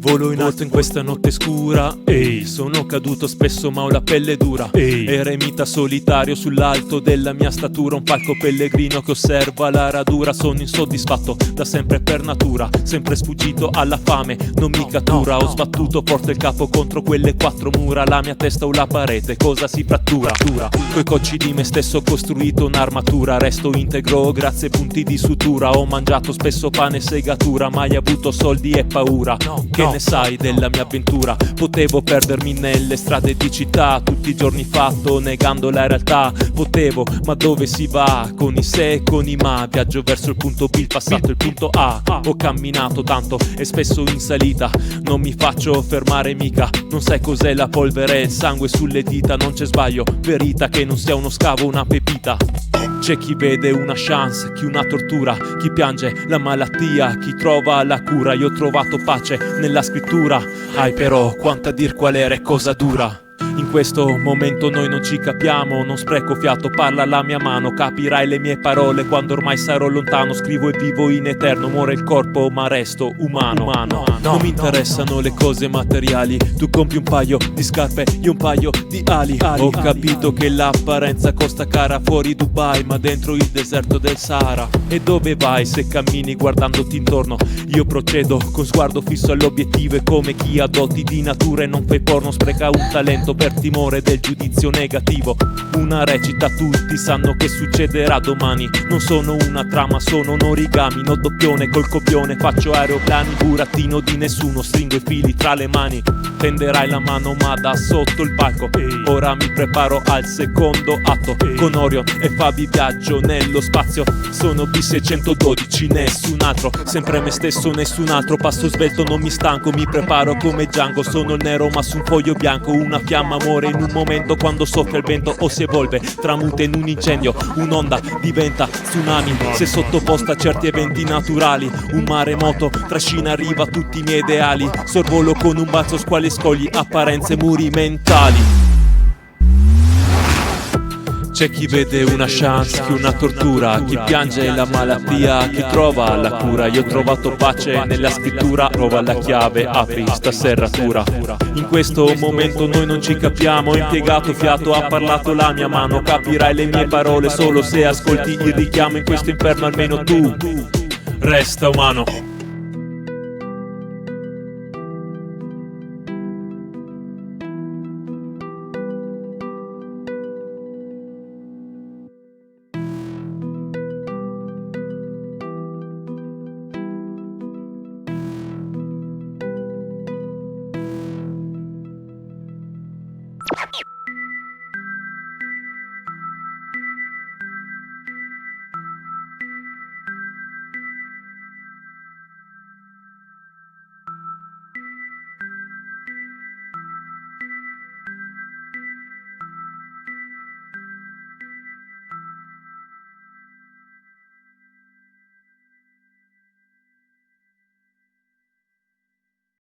Volo in alto in questa notte scura. Ehi, sono caduto spesso ma ho la pelle dura. Ehi, eremita solitario sull'alto della mia statura, un falco pellegrino che osserva la radura. Sono insoddisfatto da sempre per natura, sempre sfuggito alla fame, non mi cattura. Ho sbattuto forte il capo contro quelle quattro mura, la mia testa o la parete, cosa si frattura? Coi cocci di me stesso ho costruito un'armatura, resto integro grazie ai punti di sutura. Ho mangiato spesso pane e segatura, mai avuto soldi e paura. Che ne sai della mia avventura? Potevo perdermi nelle strade di città, tutti i giorni fatto negando la realtà. Potevo, ma dove si va? Con i se e con i ma, viaggio verso il punto B, il passato il punto A. Ho camminato tanto e spesso in salita, non mi faccio fermare mica. Non sai cos'è la polvere, il sangue sulle dita. Non c'è sbaglio, verità che non sia uno scavo, una pepita. C'è chi vede una chance, chi una tortura, chi piange la malattia, chi trova la cura. Io ho trovato pace nella scrittura. Ai però, quanto a dir qual era e cosa dura. In questo momento noi non ci capiamo, non spreco fiato, parla la mia mano. Capirai le mie parole quando ormai sarò lontano. Scrivo e vivo in eterno, muore il corpo ma resto umano. Non mi interessano le cose materiali, tu compri un paio di scarpe, io un paio di ali. Ho capito che l'apparenza costa cara fuori Dubai, ma dentro il deserto del Sahara. E dove vai se cammini guardandoti intorno? Io procedo con sguardo fisso all'obiettivo, e come chi ha doti di natura e non fai porno spreca un talento per timore del giudizio negativo. Una recita, tutti sanno che succederà domani. Non sono una trama, sono un origami, no doppione col copione, faccio aeroplani. Burattino di nessuno, stringo i fili tra le mani. Tenderai la mano ma da sotto il palco. Ora mi preparo al secondo atto. Con Orion e Fabi viaggio nello spazio. Sono B612, nessun altro, sempre me stesso, nessun altro. Passo svelto, non mi stanco, mi preparo come Django. Sono il nero ma su un foglio bianco, una fiamma amore in un momento quando soffia il vento o si evolve, tramuta in un incendio, un'onda diventa tsunami se sottoposta a certi eventi naturali. Un maremoto trascina a riva tutti i miei ideali, sorvolo con un balzo squali e scogli, apparenze, muri mentali. C'è chi vede una chance, chi una tortura, chi piange la malattia, chi trova la cura. Io ho trovato pace nella scrittura, trova la chiave, apri sta serratura. In questo momento noi non ci capiamo, ho impiegato fiato, ha parlato la mia mano. Capirai le mie parole solo se ascolti il richiamo. In questo inferno almeno tu resta umano.